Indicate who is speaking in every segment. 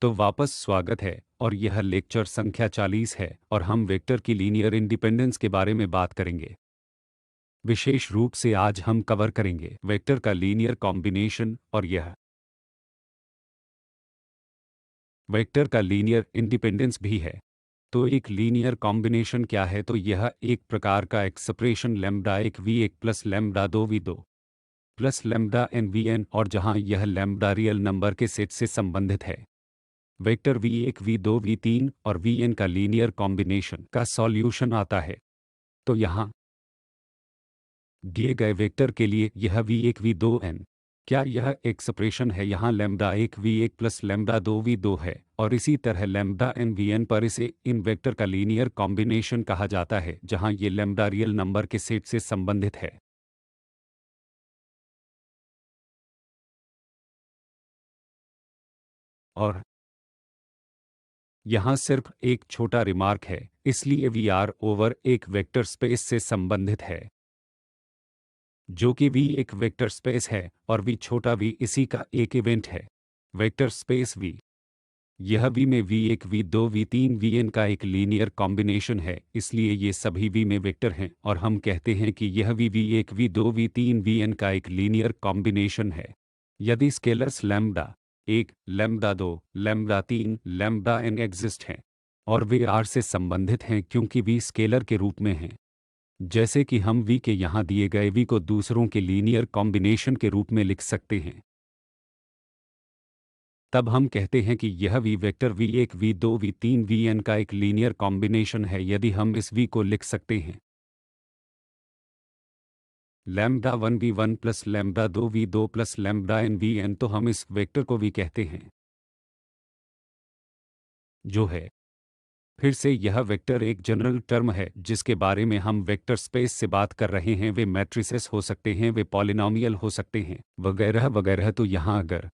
Speaker 1: तो वापस स्वागत है और यह लेक्चर संख्या 40 है और हम वेक्टर की लीनियर इंडिपेंडेंस के बारे में बात करेंगे। विशेष रूप से आज हम कवर करेंगे वेक्टर का लीनियर कॉम्बिनेशन और यह वेक्टर का लीनियर इंडिपेंडेंस भी है। तो एक लीनियर कॉम्बिनेशन क्या है? तो यह एक प्रकार का expression lambda 1 v1 plus lambda 2 v2 plus lambda n vn और जहां यह लैम्ब्डा रियल नंबर के सेट से संबंधित है। वेक्टर v1 v2 v3 और vn का लीनियर कॉम्बिनेशन का सॉल्यूशन आता है। तो यहाँ दिए गए वेक्टर के लिए यह v1 v2 n क्या यह एक्सप्रेशन है? यहाँ lambda 1 v1 plus lambda 2 v2 है और इसी तरह लैम्ब्डा n vn पर इसे इन वेक्टर का लीनियर कॉम्बिनेशन कहा जाता है जहाँ ये लैम्ब्डा रियल नंबर के सेट से संबंधित है। और यहाँ सिर्फ एक छोटा रिमार्क है, इसलिए वी आर ओवर एक वेक्टर स्पेस से संबंधित है जो कि वी एक वेक्टर स्पेस है और वी छोटा वी इसी का एक इवेंट है। वेक्टर स्पेस वी यह वी में v1 v2 v3 vn का एक लीनियर कॉम्बिनेशन है, इसलिए ये सभी वी में वेक्टर हैं और हम कहते हैं कि यह we v1 v2 v3 vn का एक लीनियर कॉम्बिनेशन है। यदि scalars lambda 1 lambda 2 lambda 3 lambda n exist हैं और वे r से संबंधित हैं क्योंकि वी स्केलर के रूप में हैं, जैसे कि हम v के यहाँ दिए गए v को दूसरों के लीनियर कॉम्बिनेशन के रूप में लिख सकते हैं, तब हम कहते हैं कि यह v vector v1 v2 v3 vn का एक लीनियर कॉम्बिनेशन है। यदि हम इस v को लिख सकते हैं lambda 1 v1 plus lambda 2 v2 plus lambda n vn, तो हम इस वेक्टर को v कहते हैं, जो है फिर से यह वेक्टर एक जनरल टर्म है जिसके बारे में हम वेक्टर स्पेस से बात कर रहे हैं। वे मैट्रिसेस हो सकते हैं, वे पॉलिनॉमियल हो सकते हैं, वगैरह वगैरह। तो यहाँ अगर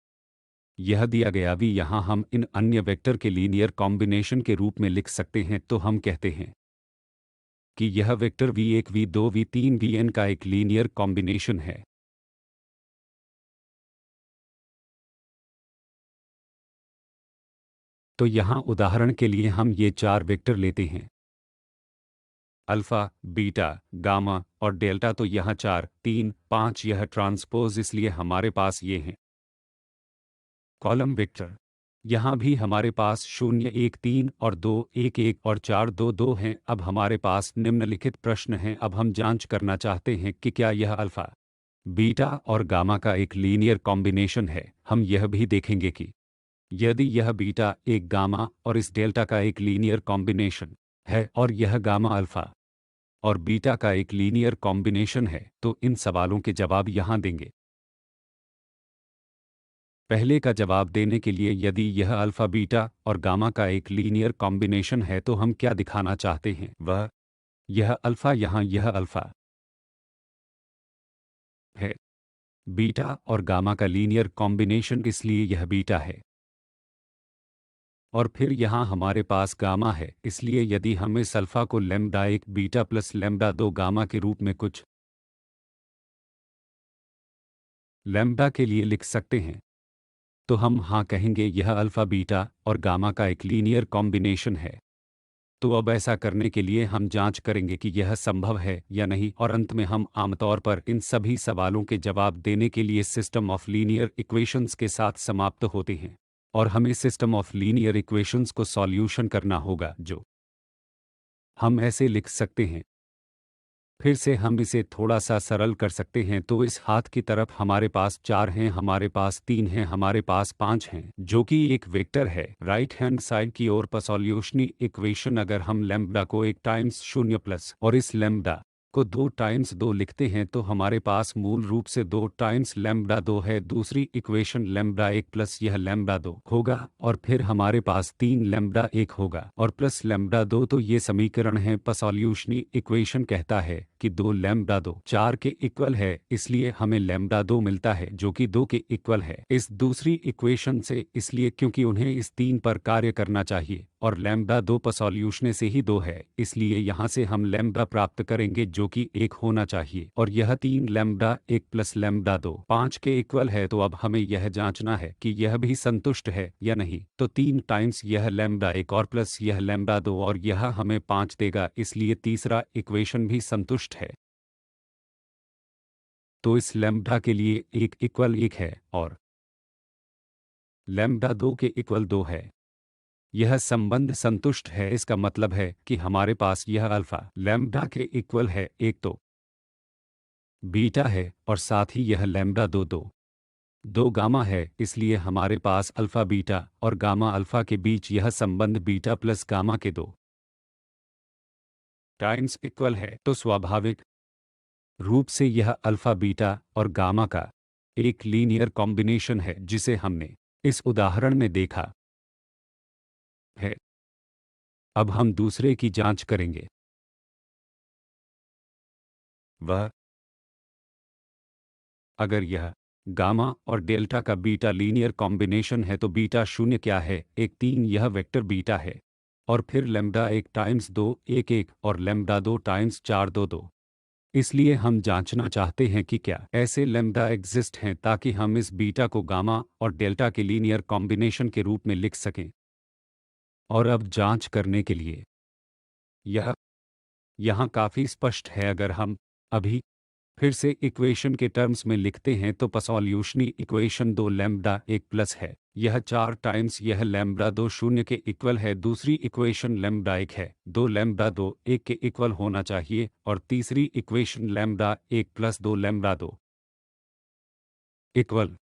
Speaker 1: यह दिया गया भी यहाँ हम इन अन्य वेक्टर के लीनियर कॉम्बिनेशन के रूप में लिख सकते हैं, तो हम कहते हैं कि यह vector v1 v2 v3 vn का एक लीनियर कॉम्बिनेशन है। तो यहाँ उदाहरण के लिए हम ये चार वेक्टर लेते हैं अल्फ़ा, बीटा, गामा और डेल्टा। तो यहाँ 4 3 5 यह ट्रांसपोज, इसलिए हमारे पास ये हैं कॉलम वेक्टर। यहाँ भी हमारे पास 0 1 3 और 2 1 1 और 4 2 2 हैं। अब हमारे पास निम्नलिखित प्रश्न हैं। अब हम जांच करना चाहते हैं कि क्या यह अल्फ़ा, बीटा और गामा का एक लीनियर कॉम्बिनेशन है। हम यह भी देखेंगे कि यदि यह बीटा एक गामा और इस डेल्टा का एक लीनियर कॉम्बिनेशन है और यह गामा अल्फ़ा और बीटा का एक लीनियर कॉम्बिनेशन है, तो इन सवालों के जवाब यहाँ देंगे। पहले का जवाब देने के लिए यदि यह अल्फ़ा बीटा और गामा का एक लीनियर कॉम्बिनेशन है तो हम क्या दिखाना चाहते हैं? वह यह अल्फ़ा यहाँ यह अल्फ़ा है, बीटा और गामा का लीनियर कॉम्बिनेशन, इसलिए यह बीटा है। और फिर यहाँ हमारे पास गामा है, इसलिए यदि हम इस अल्फ़ा को lambda 1 beta plus lambda 2 gamma के रूप में कुछ लैम्ब्डा के लिए लिख सकते हैं, तो हम हाँ कहेंगे यह अल्फ़ा बीटा और गामा का एक लीनियर कॉम्बिनेशन है। तो अब ऐसा करने के लिए हम जांच करेंगे कि यह संभव है या नहीं, और अंत में हम आमतौर पर इन सभी सवालों के जवाब देने के लिए सिस्टम ऑफ लीनियर इक्वेशंस के साथ समाप्त होते हैं और हमें सिस्टम ऑफ लीनियर इक्वेशंस को सॉल्यूशन करना होगा, जो हम ऐसे लिख सकते हैं। फिर से हम इसे थोड़ा सा सरल कर सकते हैं। तो इस हाथ की तरफ हमारे पास 4 हैं, हमारे पास 3 हैं, हमारे पास 5 हैं, जो कि एक वेक्टर है। राइट हैंड साइड की ओर पर सॉल्यूशनी इक्वेशन, अगर हम लैम्ब्डा को 1 टाइम्स 0 प्लस और इस लैम्ब्डा को 2 टाइम्स 2 लिखते हैं तो हमारे पास मूल रूप से 2 टाइम्स लैम्ब्डा 2 है। दूसरी इक्वेशन लैम्ब्डा 1 प्लस यह लैम्ब्डा 2 होगा और फिर हमारे पास 3 लैम्ब्डा 1 होगा और प्लस लैम्ब्डा 2। तो ये समीकरण है। सॉल्यूशनी इक्वेशन कहता है कि 2 लैम्ब्डा 2 4 के इक्वल है, इसलिए हमें लैम्ब्डा 2 मिलता है जो कि 2 के इक्वल है इस दूसरी इक्वेशन से, इसलिए क्योंकि उन्हें इस 3 पर कार्य करना चाहिए और लैम्ब्डा 2 सॉल्यूशन से ही 2 है, इसलिए यहाँ से हम लैम्ब्डा प्राप्त करेंगे जो जो कि 1 होना चाहिए, और यह 3 लैम्ब्डा 1 प्लस लैम्ब्डा 2 5 के इक्वल है। तो अब हमें यह जांचना है कि यह भी संतुष्ट है या नहीं। तो 3 टाइम्स यह लैम्ब्डा 1 और प्लस यह लैम्ब्डा 2 और यह हमें 5 देगा, इसलिए तीसरा इक्वेशन भी संतुष्ट है। तो इस लैम्ब्डा के लिए 1 इक्वल 1 है और लैम्ब्डा 2 के इक्वल 2 है। यह संबंध संतुष्ट है। इसका मतलब है कि हमारे पास यह अल्फा लैम्ब्डा के इक्वल है 1 तो बीटा है, और साथ ही यह लैम्ब्डा 2 2 गामा है। इसलिए हमारे पास अल्फा बीटा और गामा अल्फा के बीच यह संबंध बीटा प्लस गामा के 2 टाइम्स इक्वल है। तो स्वाभाविक रूप से यह अल्फा बीटा और गामा का एक लीनियर कॉम्बिनेशन है, जिसे हमने इस उदाहरण में देखा है। अब हम दूसरे की जांच करेंगे। वह अगर यह गामा और डेल्टा का बीटा लीनियर कॉम्बिनेशन है तो बीटा 0 क्या है? 1 3 यह वेक्टर बीटा है, और फिर लैम्ब्डा 1 टाइम्स 2 1 1 और लैम्ब्डा 2 टाइम्स 4 2 2। इसलिए हम जांचना चाहते हैं कि क्या ऐसे लैम्ब्डा एग्जिस्ट हैं ताकि हम इस बीटा को गामा और डेल्टा के लीनियर कॉम्बिनेशन के रूप में लिख सकें। और अब जांच करने के लिए यह यहाँ काफ़ी स्पष्ट है। अगर हम अभी फिर से इक्वेशन के टर्म्स में लिखते हैं तो पसोल्यूशनी इक्वेशन 2 लैम्ब्डा 1 प्लस है यह 4 टाइम्स यह लैम्ब्डा 2 0 के इक्वल है। दूसरी इक्वेशन लैम्ब्डा 1 है 2 लैम्ब्डा 2 1 के इक्वल होना चाहिए, और तीसरी equation lambda 1 plus 2 lambda 2 equal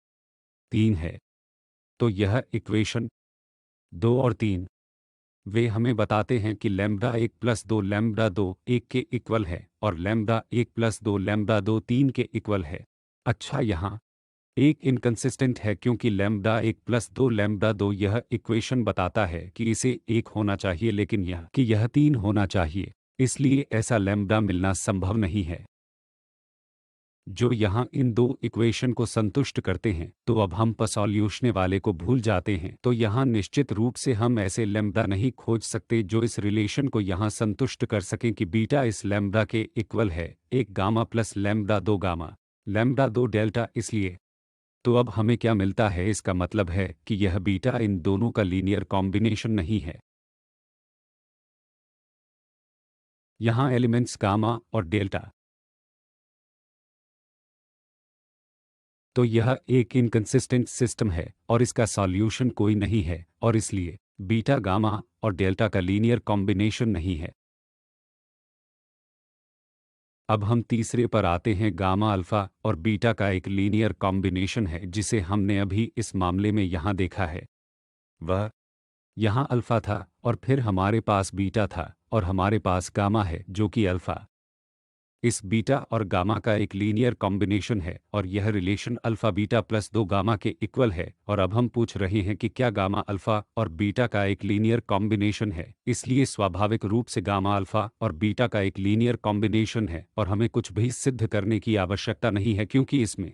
Speaker 1: 3 है। तो यह इक्वेशन 2 और 3 वे हमें बताते हैं कि लैम्ब्डा 1 प्लस 2 लैम्ब्डा 2 1 के इक्वल है, और लैम्ब्डा 1 प्लस 2 लैम्ब्डा 2 3 के इक्वल है। अच्छा, यहाँ एक इनकंसिस्टेंट है क्योंकि लैम्ब्डा 1 प्लस 2 लैम्ब्डा 2 यह इक्वेशन बताता है कि इसे 1 होना चाहिए, लेकिन यह 3 होना चाहिए। इसलिए ऐसा लैम्ब्डा मिलना संभव नहीं है जो यहाँ इन दो इक्वेशन को संतुष्ट करते हैं। तो अब हम पसोल्यूशने वाले को भूल जाते हैं। तो यहाँ निश्चित रूप से हम ऐसे लैम्ब्डा नहीं खोज सकते जो इस रिलेशन को यहाँ संतुष्ट कर सकें कि बीटा इस लैम्ब्डा के इक्वल है 1 gamma plus lambda 2 gamma lambda 2 delta. इसलिए तो अब हमें क्या मिलता है? इसका मतलब है कि यह बीटा इन दोनों का लीनियर कॉम्बिनेशन नहीं है। यहाँ एलिमेंट्स गामा और डेल्टा, तो यह एक इनकंसिस्टेंट सिस्टम है और इसका सॉल्यूशन कोई नहीं है, और इसलिए बीटा गामा और डेल्टा का लीनियर कॉम्बिनेशन नहीं है। अब हम तीसरे पर आते हैं। गामा अल्फा और बीटा का एक लीनियर कॉम्बिनेशन है जिसे हमने अभी इस मामले में यहाँ देखा है। वह यहाँ अल्फा था और फिर हमारे पास बीटा था और हमारे पास गामा है जो कि अल्फा इस बीटा और गामा का एक लीनियर कॉम्बिनेशन है, और यह relation alpha beta plus 2 gamma के इक्वल है। और अब हम पूछ रहे हैं कि क्या गामा अल्फा और बीटा का एक लीनियर कॉम्बिनेशन है। इसलिए स्वाभाविक रूप से गामा अल्फा और बीटा का एक लीनियर कॉम्बिनेशन है और हमें कुछ भी सिद्ध करने की आवश्यकता नहीं है, क्योंकि इसमें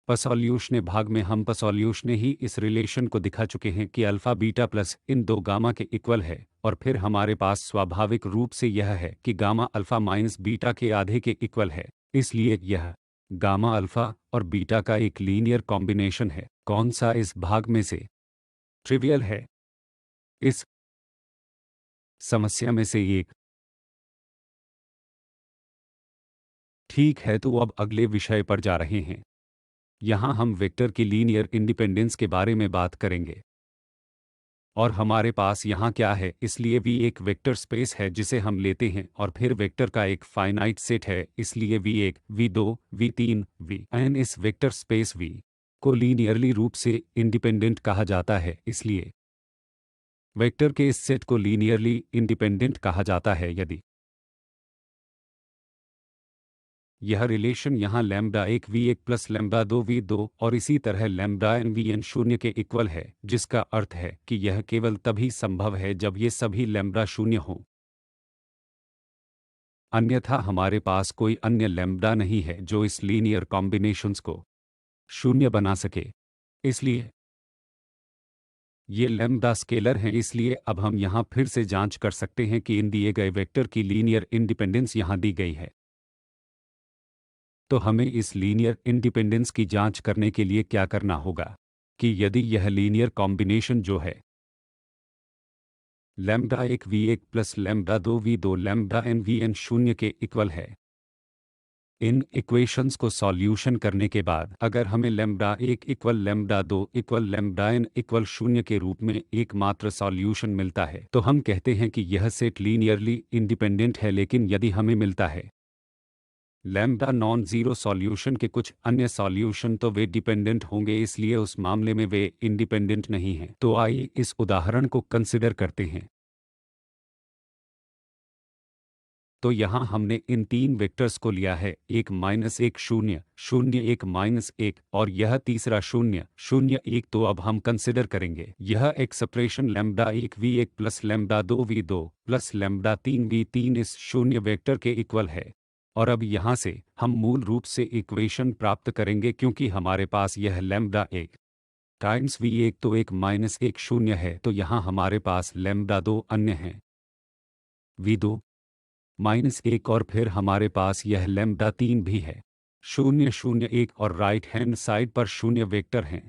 Speaker 1: पसोल्यूशने भाग में हम पसोल्यूशने ही इस रिलेशन को दिखा चुके हैं कि अल्फा बीटा प्लस इन दो गामा के इक्वल है, और फिर हमारे पास स्वाभाविक रूप से यह है कि गामा अल्फा माइनस बीटा के आधे के इक्वल है। इसलिए यह गामा अल्फा और बीटा का एक लीनियर कॉम्बिनेशन है। कौन सा इस भाग में से ट्रिवियल है? इस समस्या में से एक। ठीक है, तो अब अगले विषय पर जा रहे हैं। यहाँ हम वेक्टर की लीनियर इंडिपेंडेंस के बारे में बात करेंगे। और हमारे पास यहाँ क्या है? इसलिए V एक वेक्टर स्पेस है जिसे हम लेते हैं, और फिर वेक्टर का एक फाइनाइट सेट है। इसलिए V1 V2 V3 Vn इस वेक्टर स्पेस V को लीनियरली रूप से इंडिपेंडेंट कहा जाता है। इसलिए वेक्टर के इस सेट को लीनियरली इंडिपेंडेंट कहा जाता है यदि यह रिलेशन यहाँ lambda 1 V1 plus lambda 2 V2 और इसी तरह लैम्ब्डा n Vn 0 के इक्वल है, जिसका अर्थ है कि यह केवल तभी संभव है जब ये सभी लैम्ब्डा 0 हों। अन्यथा हमारे पास कोई अन्य लैम्ब्डा नहीं है जो इस लीनियर कॉम्बिनेशंस को 0 बना सके। इसलिए ये लैम्ब्डा स्केलर हैं। इसलिए अब हम यहाँ फिर से जांच कर सकते हैं कि इन दिए गए वेक्टर की लीनियर इंडिपेंडेंस यहाँ दी गई है। तो हमें इस लीनियर इंडिपेंडेंस की जांच करने के लिए क्या करना होगा कि यदि यह लीनियर कॉम्बिनेशन जो है lambda 1 v1 plus lambda 2 v2 lambda n vn शून्य के इक्वल है। इन इक्वेशंस को सॉल्यूशन करने के बाद अगर हमें lambda 1 equal lambda 2 equal lambda n equal शून्य के रूप में एकमात्र सॉल्यूशन मिलता है तो हम कहते हैं कि यह सेट लीनियरली इंडिपेंडेंट है। लेकिन यदि हमें मिलता है लैम्ब्डा नॉन जीरो सॉल्यूशन के कुछ अन्य सॉल्यूशन तो वे डिपेंडेंट होंगे, इसलिए उस मामले में वे इंडिपेंडेंट नहीं हैं। तो आइए इस उदाहरण को कंसिडर करते हैं। तो यहाँ हमने इन तीन वेक्टर्स को लिया है, एक माइनस एक शून्य शून्य एक माइनस एक और यह तीसरा शून्य शून्य एक। तो अब हम कंसिडर करेंगे यह expression lambda 1 v1 plus lambda 2 v2 plus lambda 3 v3 इस शून्य वेक्टर के इक्वल है। और अब यहाँ से हम मूल रूप से इक्वेशन प्राप्त करेंगे क्योंकि हमारे पास यह लैम्ब्डा 1 टाइम्स v1 तो एक माइनस एक शून्य है, तो यहाँ हमारे पास लैम्ब्डा 2 अन्य हैं v2 माइनस एक और फिर हमारे पास यह लैम्ब्डा 3 भी है शून्य शून्य एक और राइट हैंड साइड पर शून्य वेक्टर हैं।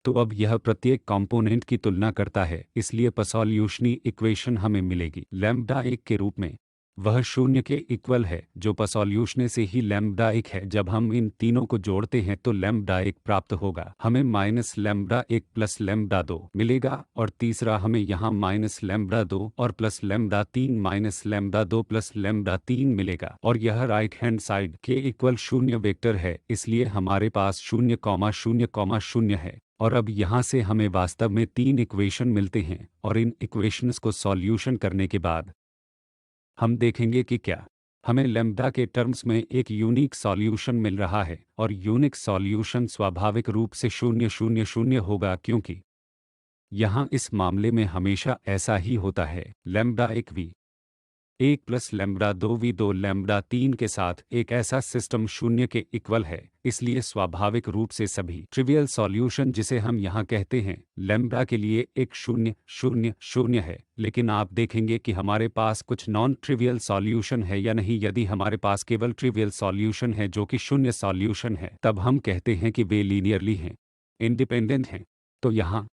Speaker 1: तो अब यह प्रत्येक कंपोनेंट की तुलना करता है, इसलिए पसॉल्यूशनी इक्वेशन हमें मिलेगी लैम्ब्डा 1 के रूप में। वह शून्य के इक्वल है जो पसॉल्यूशने से ही लैम्ब्डा 1 है। जब हम इन तीनों को जोड़ते हैं तो लैम्ब्डा 1 प्राप्त होगा, हमें माइनस लैम्ब्डा 1 प्लस लैम्ब्डा 2 मिलेगा और तीसरा हमें यहाँ माइनस लैम्ब्डा 2 और plus lambda 3 minus lambda 2 plus lambda 3 मिलेगा और यह राइट हैंड साइड के इक्वल शून्य वेक्टर है, इसलिए हमारे पास शून्य कॉमा शून्य है। और अब यहाँ से हमें वास्तव में तीन इक्वेशन मिलते हैं और इन इक्वेशंस को सॉल्यूशन करने के बाद हम देखेंगे कि क्या हमें लैम्ब्डा के टर्म्स में एक यूनिक सॉल्यूशन मिल रहा है। और यूनिक सॉल्यूशन स्वाभाविक रूप से शून्य शून्य शून्य होगा क्योंकि यहाँ इस मामले में हमेशा ऐसा ही होता है। Lambda 1 v 1 plus lambda 2 v2 lambda 3 के साथ एक ऐसा सिस्टम शून्य के इक्वल है, इसलिए स्वाभाविक रूप से सभी ट्रिवियल सॉल्यूशन जिसे हम यहाँ कहते हैं लैम्ब्डा के लिए एक शून्य शून्य शून्य है। लेकिन आप देखेंगे कि हमारे पास कुछ नॉन ट्रिवियल सॉल्यूशन है या नहीं। यदि हमारे पास केवल ट्रिवियल सॉल्यूशन है जो कि शून्य सॉल्यूशन है, तब हम कहते हैं कि वे लीनियरली हैं, इंडिपेंडेंट हैं। तो यहाँ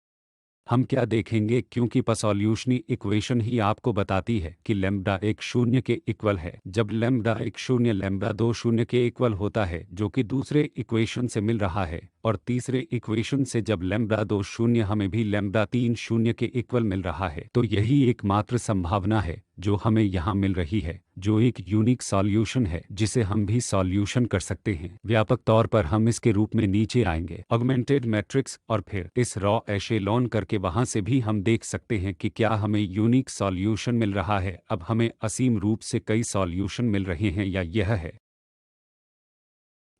Speaker 1: हम क्या देखेंगे, क्योंकि पसॉल्यूशनी इक्वेशन ही आपको बताती है कि लैम्ब्डा 1 शून्य के इक्वल है। जब लैम्ब्डा 1 शून्य लैम्ब्डा 2 शून्य के इक्वल होता है जो कि दूसरे इक्वेशन से मिल रहा है, और तीसरे इक्वेशन से जब लैम्ब्डा 2 शून्य हमें भी लैम्ब्डा 3 शून्य के इक्वल मिल रहा है, तो यही एकमात्र संभावना है जो हमें यहाँ मिल रही है, जो एक यूनिक सॉल्यूशन है जिसे हम भी सॉल्यूशन कर सकते हैं। व्यापक तौर पर हम इसके रूप में नीचे आएंगे ऑगमेंटेड मैट्रिक्स और फिर इस रॉ एशेलॉन करके वहां से भी हम देख सकते हैं कि क्या हमें यूनिक सॉल्यूशन मिल रहा है। अब हमें असीम रूप से कई सॉल्यूशन मिल रहे हैं या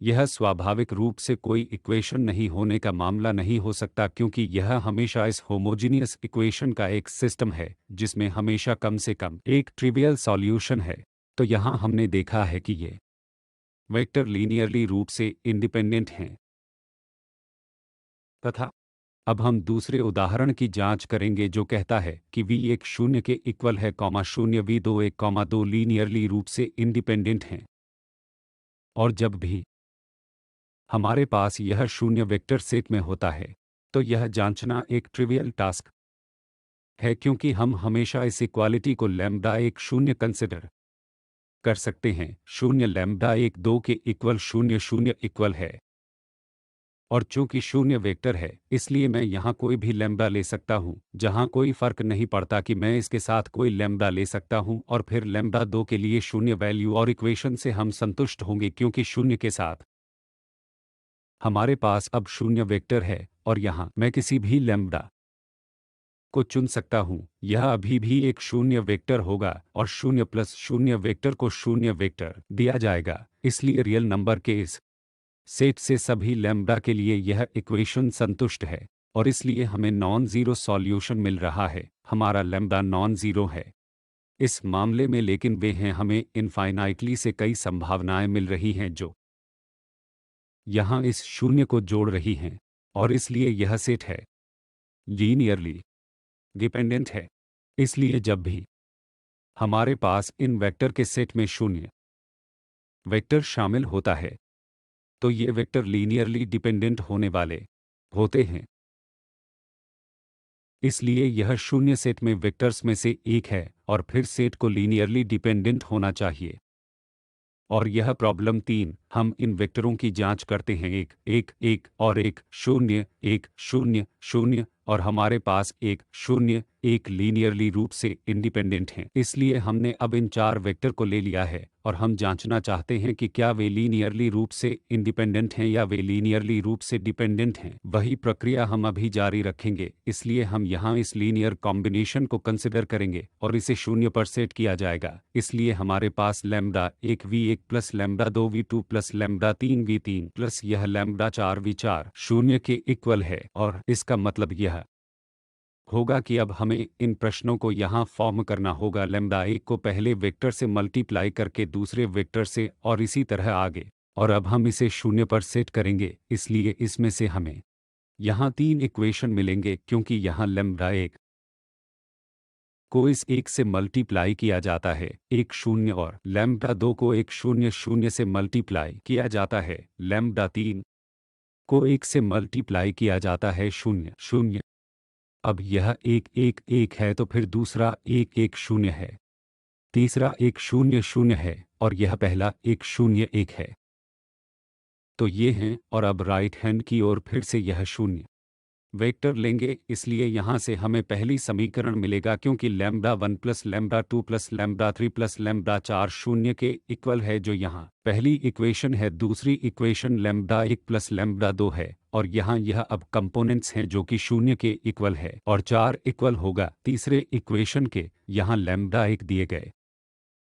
Speaker 1: यह स्वाभाविक रूप से कोई इक्वेशन नहीं होने का मामला नहीं हो सकता, क्योंकि यह हमेशा इस होमोजीनियस इक्वेशन का एक सिस्टम है जिसमें हमेशा कम से कम एक ट्रिवियल सॉल्यूशन है। तो यहाँ हमने देखा है कि ये वेक्टर लीनियरली रूप से इंडिपेंडेंट हैं तथा अब हम दूसरे उदाहरण की जांच करेंगे जो कहता है कि v1 शून्य के इक्वल है कॉमा शून्य v2 1 कॉमा 2 लीनियरली रूप से इंडिपेंडेंट हैं। और जब भी हमारे पास यह शून्य वेक्टर सेट में होता है तो यह जांचना एक ट्रिवियल टास्क है, क्योंकि हम हमेशा इस इक्वालिटी को लैम्ब्डा 1 शून्य कंसिडर कर सकते हैं। शून्य लैम्ब्डा 1 2 के इक्वल शून्य शून्य इक्वल है और चूंकि शून्य वेक्टर है इसलिए मैं यहाँ कोई भी लैम्ब्डा ले सकता हूँ, जहाँ कोई फर्क नहीं पड़ता कि मैं इसके साथ कोई लैम्ब्डा ले सकता हूँ और फिर लैम्ब्डा 2 के लिए शून्य वैल्यू और इक्वेशन से हम संतुष्ट होंगे, क्योंकि शून्य के साथ हमारे पास अब शून्य वेक्टर है और यहाँ मैं किसी भी लैम्ब्डा को चुन सकता हूँ। यह अभी भी एक शून्य वेक्टर होगा और शून्य प्लस शून्य वेक्टर को शून्य वेक्टर दिया जाएगा, इसलिए रियल नंबर के इस सेट से सभी लैम्ब्डा के लिए यह इक्वेशन संतुष्ट है और इसलिए हमें नॉन ज़ीरो सॉल्यूशन मिल रहा है। हमारा लैम्ब्डा नॉन ज़ीरो है इस मामले में, लेकिन वे हैं हमें इनफाइनाइटली से कई संभावनाएं मिल रही हैं जो यहाँ इस शून्य को जोड़ रही हैं और इसलिए यह सेट है लीनियरली डिपेंडेंट है। इसलिए जब भी हमारे पास इन वेक्टर के सेट में शून्य वेक्टर शामिल होता है तो ये वेक्टर लीनियरली डिपेंडेंट होने वाले होते हैं। इसलिए यह शून्य सेट में वेक्टर्स में से एक है और फिर सेट को लीनियरली डिपेंडेंट होना चाहिए। और यह प्रॉब्लम 3 हम इन वेक्टरों की जांच करते हैं 1 1 1 और 1 0 1 0 0 और हमारे पास 1 0 1 लीनियरली रूप से इंडिपेंडेंट हैं। इसलिए हमने अब इन चार वेक्टर को ले लिया है और हम जांचना चाहते हैं कि क्या वे लीनियरली रूप से इंडिपेंडेंट हैं या वे लीनियरली रूप से डिपेंडेंट हैं। वही प्रक्रिया हम अभी जारी रखेंगे, इसलिए हम यहाँ इस लीनियर कॉम्बिनेशन को कंसिडर करेंगे और इसे शून्य पर सेट किया जाएगा। इसलिए हमारे पास lambda 1 v1 plus lambda 2 v2 plus lambda 3 v3 plus यह लैम्ब्डा 4 v4 शून्य के इक्वल है। और इसका मतलब यह होगा कि अब हमें इन प्रश्नों को यहाँ फॉर्म करना होगा लैम्ब्डा 1 को पहले वेक्टर से मल्टीप्लाई करके दूसरे वेक्टर से और इसी तरह आगे। और अब हम इसे शून्य पर सेट करेंगे, इसलिए इसमें से हमें यहाँ तीन इक्वेशन मिलेंगे क्योंकि यहाँ लैम्ब्डा 1 को इस 1 से मल्टीप्लाई किया जाता है 1 0 और लैम्ब्डा 2 को 1 0 0 से मल्टीप्लाई किया जाता है, लैम्ब्डा 3 को 1 से मल्टीप्लाई किया जाता है 0 0। अब यह 1 1 1 है तो फिर दूसरा 1 1 0 है, तीसरा 1 0 0 है और यह पहला 1 0 1 है। तो ये हैं और अब राइट हैंड की ओर फिर से यह शून्य वेक्टर लेंगे, इसलिए यहाँ से हमें पहली समीकरण मिलेगा क्योंकि lambda 1 plus lambda 2 plus lambda 3 plus lambda 4 शून्य के इक्वल है, जो यहाँ पहली इक्वेशन है। दूसरी इक्वेशन लैम्ब्डा 1 प्लस लैम्ब्डा 2 है और यहाँ यह अब कंपोनेंट्स हैं जो कि शून्य के इक्वल है और 4 इक्वल होगा तीसरे इक्वेशन के। यहाँ लैम्ब्डा 1 दिए गए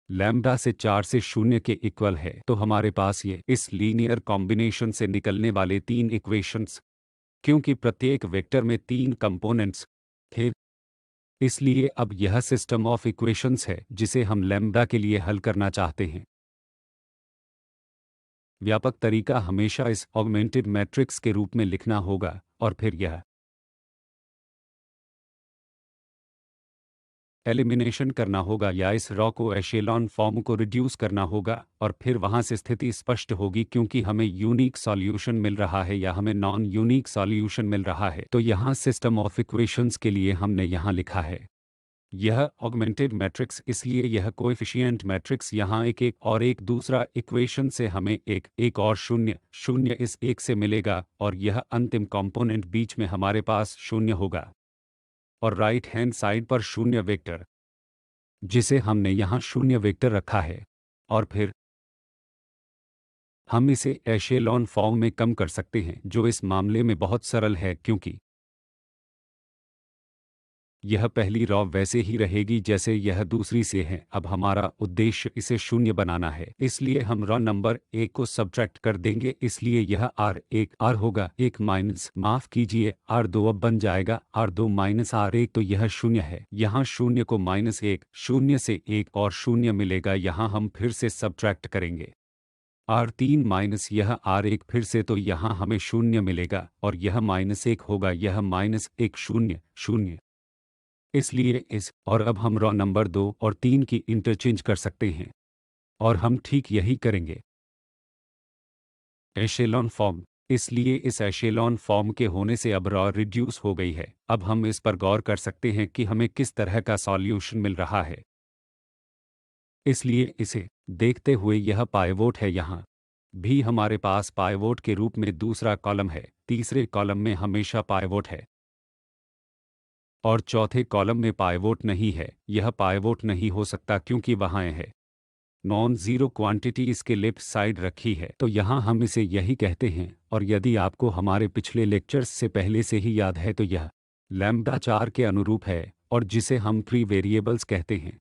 Speaker 1: लैम्ब्डा से 4 से शून्य के इक्वल है, तो हमारे पास ये इस लीनियर कॉम्बिनेशन से निकलने वाले तीन इक्वेशंस, क्योंकि प्रत्येक वेक्टर में तीन कंपोनेंट्स थे, इसलिए अब यह सिस्टम ऑफ इक्वेशंस है जिसे हम लैम्ब्डा के लिए हल करना चाहते हैं। व्यापक तरीका हमेशा इस ऑगमेंटेड मैट्रिक्स के रूप में लिखना होगा और फिर यह एलिमिनेशन करना होगा या इस रॉ को एशेलॉन फॉर्म को रिड्यूस करना होगा और फिर वहां से स्थिति स्पष्ट होगी क्योंकि हमें यूनिक सॉल्यूशन मिल रहा है या हमें नॉन यूनिक सॉल्यूशन मिल रहा है। तो यहाँ सिस्टम ऑफ इक्वेशंस के लिए हमने यहाँ लिखा है यह ऑगमेंटेड मैट्रिक्स, इसलिए यह कोएफिशिएंट मैट्रिक्स यहाँ एक एक और एक दूसरा इक्वेशन से हमें एक एक और शून्य शून्य इस एक से मिलेगा और यह अंतिम कंपोनेंट बीच में हमारे पास शून्य होगा और राइट हैंड साइड पर शून्य वेक्टर जिसे हमने यहाँ शून्य वेक्टर रखा है। और फिर हम इसे एशेलॉन फॉर्म में कम कर सकते हैं, जो इस मामले में बहुत सरल है क्योंकि यह पहली रॉ वैसे ही रहेगी जैसे यह दूसरी से है। अब हमारा उद्देश्य इसे शून्य बनाना है, इसलिए हम रॉ नंबर 1 को सब्ट्रैक्ट कर देंगे, इसलिए यह R1 R होगा 1 माइनस माफ कीजिए R2 अब बन जाएगा R2 माइनस R1, तो यह शून्य है। यहाँ शून्य को -1 शून्य से 1 और शून्य मिलेगा, यहाँ हम फिर से सब्ट्रैक्ट करेंगे R3 माइनस यह R1 फिर से, तो यहाँ हमें शून्य मिलेगा और यह -1 होगा, यह -1 शून्य शून्य। इसलिए इस और अब हम रॉ नंबर 2 और 3 की इंटरचेंज कर सकते हैं और हम ठीक यही करेंगे एशेलॉन फॉर्म। इसलिए इस एशेलॉन फॉर्म के होने से अब रॉ रिड्यूस हो गई है। अब हम इस पर गौर कर सकते हैं कि हमें किस तरह का सॉल्यूशन मिल रहा है। इसलिए इसे देखते हुए यह पाइवोट है, यहाँ भी हमारे पास पाइवोट के रूप में दूसरा कॉलम है, तीसरे कॉलम में हमेशा पाइवोट है और चौथे कॉलम में पाइवोट नहीं है। यह पाइवोट नहीं हो सकता क्योंकि वहाँ है नॉन ज़ीरो क्वांटिटी इसके लेफ्ट साइड रखी है, तो यहाँ हम इसे यही कहते हैं। और यदि आपको हमारे पिछले लेक्चर्स से पहले से ही याद है तो यह लैम्ब्डा 4 के अनुरूप है और जिसे हम फ्री वेरिएबल्स कहते हैं।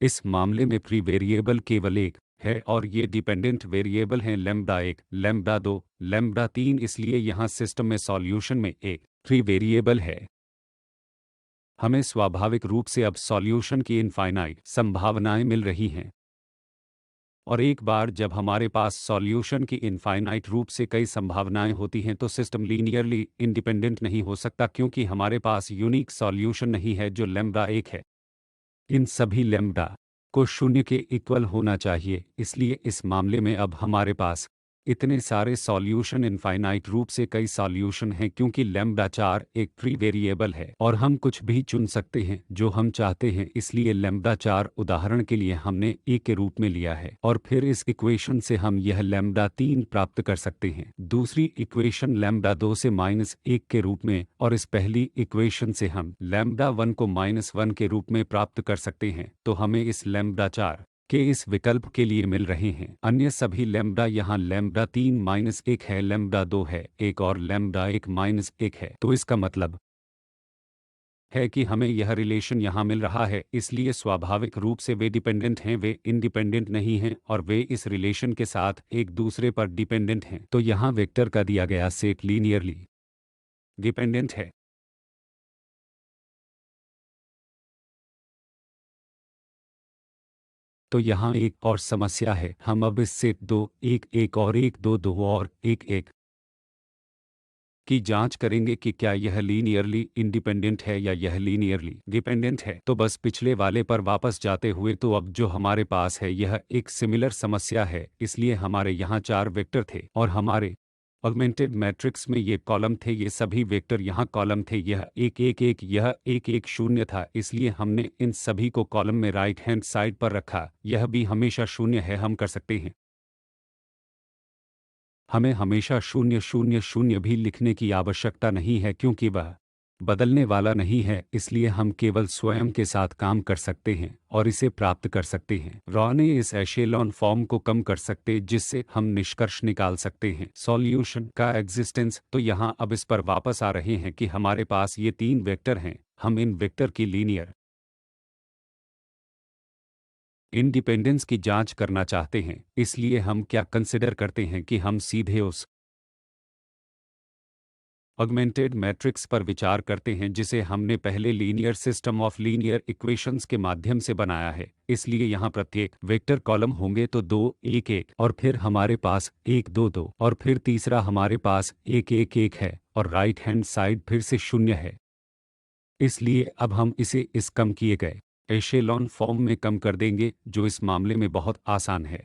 Speaker 1: इस मामले में फ्री वेरिएबल केवल एक है और ये डिपेंडेंट वेरिएबल हैं लैम्ब्डा 1 लैम्ब्डा 2 लैम्ब्डा 3, इसलिए यहाँ सिस्टम में सॉल्यूशन में एक फ्री वेरिएबल है। हमें स्वाभाविक रूप से अब सॉल्यूशन की इनफाइनाइट संभावनाएं मिल रही हैं और एक बार जब हमारे पास सॉल्यूशन की इनफाइनाइट रूप से कई संभावनाएं होती हैं तो सिस्टम लीनियरली इंडिपेंडेंट नहीं हो सकता क्योंकि हमारे पास यूनिक सॉल्यूशन नहीं है जो लैम्ब्डा 1 है। इन सभी लैम्ब्डा को शून्य के इक्वल होना चाहिए। इसलिए इस मामले में अब हमारे पास इतने सारे सॉल्यूशन, इनफाइनाइट रूप से कई सॉल्यूशन हैं, क्योंकि लैम्ब्डा 4 एक फ्री वेरिएबल है और हम कुछ भी चुन सकते हैं जो हम चाहते हैं। इसलिए लैम्ब्डा 4 उदाहरण के लिए हमने ए के रूप में लिया है और फिर इस इक्वेशन से हम यह लैम्ब्डा 3 प्राप्त कर सकते हैं। दूसरी इक्वेशन लैम्ब्डा 2 से -1 के रूप में, और इस पहली इक्वेशन से हम लैम्ब्डा 1 को -1 के रूप में प्राप्त कर सकते हैं। तो हमें इस लैम्ब्डा 4 के इस विकल्प के लिए मिल रहे हैं। अन्य सभी लैम्ब्डा यहाँ लैम्ब्डा 3 -1 है, लैम्ब्डा 2 है 1 और लैम्ब्डा 1 -1 है। तो इसका मतलब है कि हमें यह रिलेशन यहाँ मिल रहा है। इसलिए स्वाभाविक रूप से वे डिपेंडेंट हैं, वे इंडिपेंडेंट नहीं हैं, और वे इस रिलेशन के साथ एक दूसरे पर डिपेंडेंट हैं। तो यहाँ वेक्टर का दिया गया सेट लीनियरली डिपेंडेंट है। तो यहाँ एक और समस्या है। हम अब इस सेट 2 1 1 और 1 2 2 और 1 1 की जांच करेंगे कि क्या यह लीनियरली इंडिपेंडेंट है या यह लीनियरली डिपेंडेंट है। तो बस पिछले वाले पर वापस जाते हुए, तो अब जो हमारे पास है यह एक सिमिलर समस्या है। इसलिए हमारे यहाँ 4 वेक्टर थे और हमारे ऑगमेंटेड मैट्रिक्स में ये कॉलम थे, ये सभी वेक्टर यहाँ कॉलम थे। यह 1 1 1, यह 1 1 0 था। इसलिए हमने इन सभी को कॉलम में राइट हैंड साइड पर रखा। यह भी हमेशा 0 है, हम कर सकते हैं। हमें हमेशा 0 0 0 भी लिखने की आवश्यकता नहीं है, क्योंकि वह बदलने वाला नहीं है। इसलिए हम केवल स्वयं के साथ काम कर सकते हैं और इसे प्राप्त कर सकते हैं। रॉ ने इस एशेलॉन फॉर्म को कम कर सकते, जिससे हम निष्कर्ष निकाल सकते हैं सॉल्यूशन का एग्जिस्टेंस। तो यहाँ अब इस पर वापस आ रहे हैं कि हमारे पास ये 3 वेक्टर हैं। हम इन वेक्टर की लीनियर इंडिपेंडेंस की जांच करना चाहते हैं। इसलिए हम क्या कंसिडर करते हैं कि हम सीधे उस ऑगमेंटेड मैट्रिक्स पर विचार करते हैं जिसे हमने पहले linear system of linear equations के माध्यम से बनाया है। इसलिए यहाँ प्रत्येक वेक्टर कॉलम होंगे, तो 2 1 1 और फिर हमारे पास 1 2 2 और फिर तीसरा हमारे पास 1 1 1 है और राइट हैंड साइड फिर से 0 है। इसलिए अब हम इसे इस कम किए गए एशेलॉन फॉर्म में कम कर देंगे, जो इस मामले में बहुत आसान है,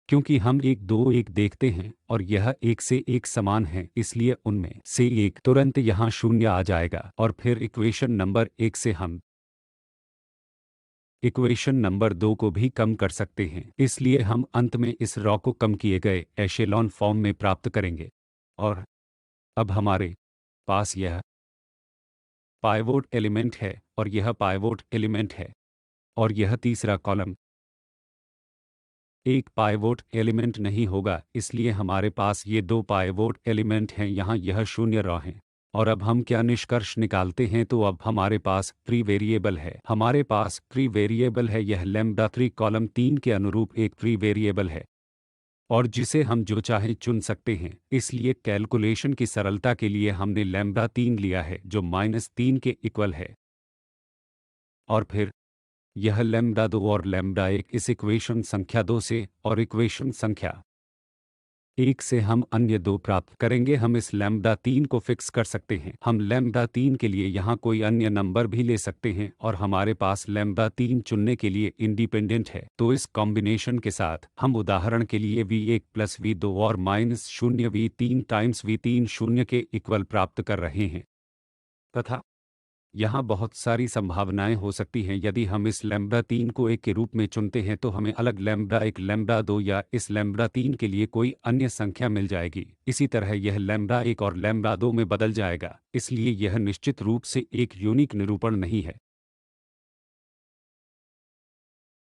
Speaker 1: क्योंकि हम 1 2 1 देखते हैं और यह 1 से 1 समान है। इसलिए उनमें से एक तुरंत यहाँ 0 आ जाएगा और फिर इक्वेशन नंबर 1 से हम इक्वेशन नंबर 2 को भी कम कर सकते हैं। इसलिए हम अंत में इस रॉ को कम किए गए एशेलॉन फॉर्म में प्राप्त करेंगे। और अब हमारे पास यह पाइवोट एलिमेंट है और यह पाइवोट एलिमेंट है और यह तीसरा कॉलम एक पाइवोट एलिमेंट नहीं होगा। इसलिए हमारे पास ये 2 पाइवोट एलिमेंट हैं, यहाँ यह 0 रॉ हैं। और अब हम क्या निष्कर्ष निकालते हैं? तो अब हमारे पास फ्री वेरिएबल है। हमारे पास फ्री वेरिएबल है, यह लैम्ब्डा 3 कॉलम 3 के अनुरूप एक फ्री वेरिएबल है और जिसे हम जो चाहे चुन सकते हैं। इसलिए कैलकुलेशन की सरलता के लिए हमने लैम्ब्डा 3 लिया है, जो -3 के इक्वल है। और फिर यह लैम्ब्डा 2 और लैम्ब्डा 1 इस इक्वेशन संख्या 2 से और इक्वेशन संख्या 1 से हम अन्य 2 प्राप्त करेंगे। हम इस लैम्ब्डा 3 को फिक्स कर सकते हैं। हम लैम्ब्डा 3 के लिए यहाँ कोई अन्य नंबर भी ले सकते हैं और हमारे पास लैम्ब्डा 3 चुनने के लिए इंडिपेंडेंट है। तो इस कॉम्बिनेशन के साथ हम उदाहरण के लिए v1 प्लस v2 और -0 v3 टाइम्स v3 0 के इक्वल प्राप्त कर रहे हैं, तथा यहाँ बहुत सारी संभावनाएं हो सकती हैं। यदि हम इस लैम्ब्डा 3 को 1 के रूप में चुनते हैं तो हमें अलग लैम्ब्डा 1 लैम्ब्डा 2 या इस लैम्ब्डा 3 के लिए कोई अन्य संख्या मिल जाएगी। इसी तरह यह लैम्ब्डा 1 और लैम्ब्डा 2 में बदल जाएगा। इसलिए यह निश्चित रूप से एक यूनिक निरूपण नहीं है।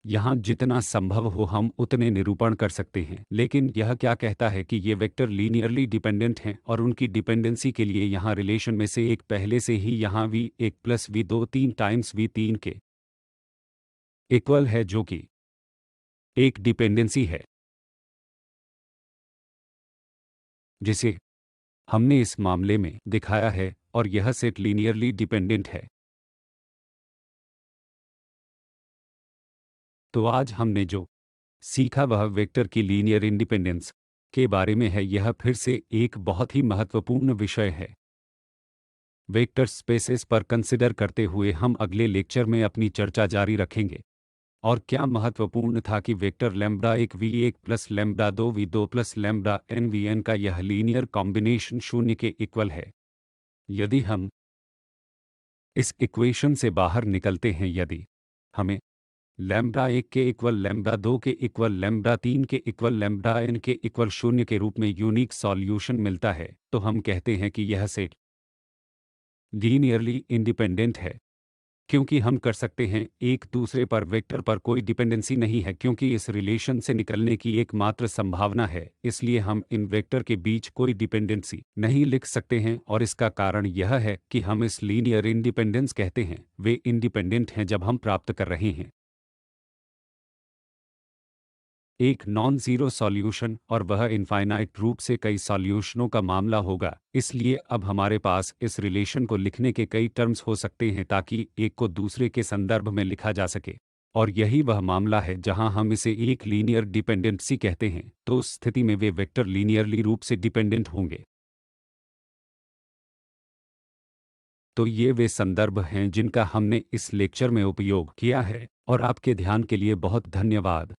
Speaker 1: यहाँ जितना संभव हो हम उतने निरूपण कर सकते हैं, लेकिन यह क्या कहता है कि ये वेक्टर लीनियरली डिपेंडेंट हैं और उनकी डिपेंडेंसी के लिए यहाँ रिलेशन में से एक पहले से ही यहाँ v1 plus v2 3 times v3 के इक्वल है, जो कि एक डिपेंडेंसी है जिसे हमने इस मामले में दिखाया है, और यह सेट लीनियरली डिपेंडेंट है। तो आज हमने जो सीखा वह वेक्टर की लीनियर इंडिपेंडेंस के बारे में है। यह फिर से एक बहुत ही महत्वपूर्ण विषय है। वेक्टर स्पेसेस पर कंसिडर करते हुए हम अगले लेक्चर में अपनी चर्चा जारी रखेंगे। और क्या महत्वपूर्ण था कि vector lambda 1 v1 plus lambda 2 v2 plus lambda n vn का यह लीनियर कॉम्बिनेशन शून्य के इक्वल है। यदि हम इस इक्वेशन से बाहर निकलते हैं, यदि हमें लैम्ब्डा 1 के इक्वल लैम्ब्डा 2 के इक्वल लैम्ब्डा 3 के इक्वल लैम्ब्डा n के इक्वल शून्य के रूप में यूनिक सॉल्यूशन मिलता है, तो हम कहते हैं कि यह सेट लीनियरली इंडिपेंडेंट है। क्योंकि हम कर सकते हैं एक दूसरे पर वेक्टर पर कोई डिपेंडेंसी नहीं है, क्योंकि इस रिलेशन से निकलने की एकमात्र संभावना है, इसलिए हम इन वेक्टर के बीच कोई डिपेंडेंसी नहीं लिख सकते हैं। और इसका कारण यह है कि हम इस लीनियर इंडिपेंडेंस कहते हैं, वे इंडिपेंडेंट हैं जब हम प्राप्त कर रहे हैं एक नॉन ज़ीरो सॉल्यूशन और वह इनफाइनाइट रूप से कई सॉल्यूशनों का मामला होगा। इसलिए अब हमारे पास इस रिलेशन को लिखने के कई टर्म्स हो सकते हैं ताकि एक को दूसरे के संदर्भ में लिखा जा सके। और यही वह मामला है जहां हम इसे एक लीनियर डिपेंडेंसी कहते हैं, तो उस स्थिति में वे वेक्टर लीनियरली रूप से डिपेंडेंट होंगे। तो ये वे संदर्भ हैं जिनका हमने इस लेक्चर में उपयोग किया है, और आपके ध्यान के लिए बहुत धन्यवाद।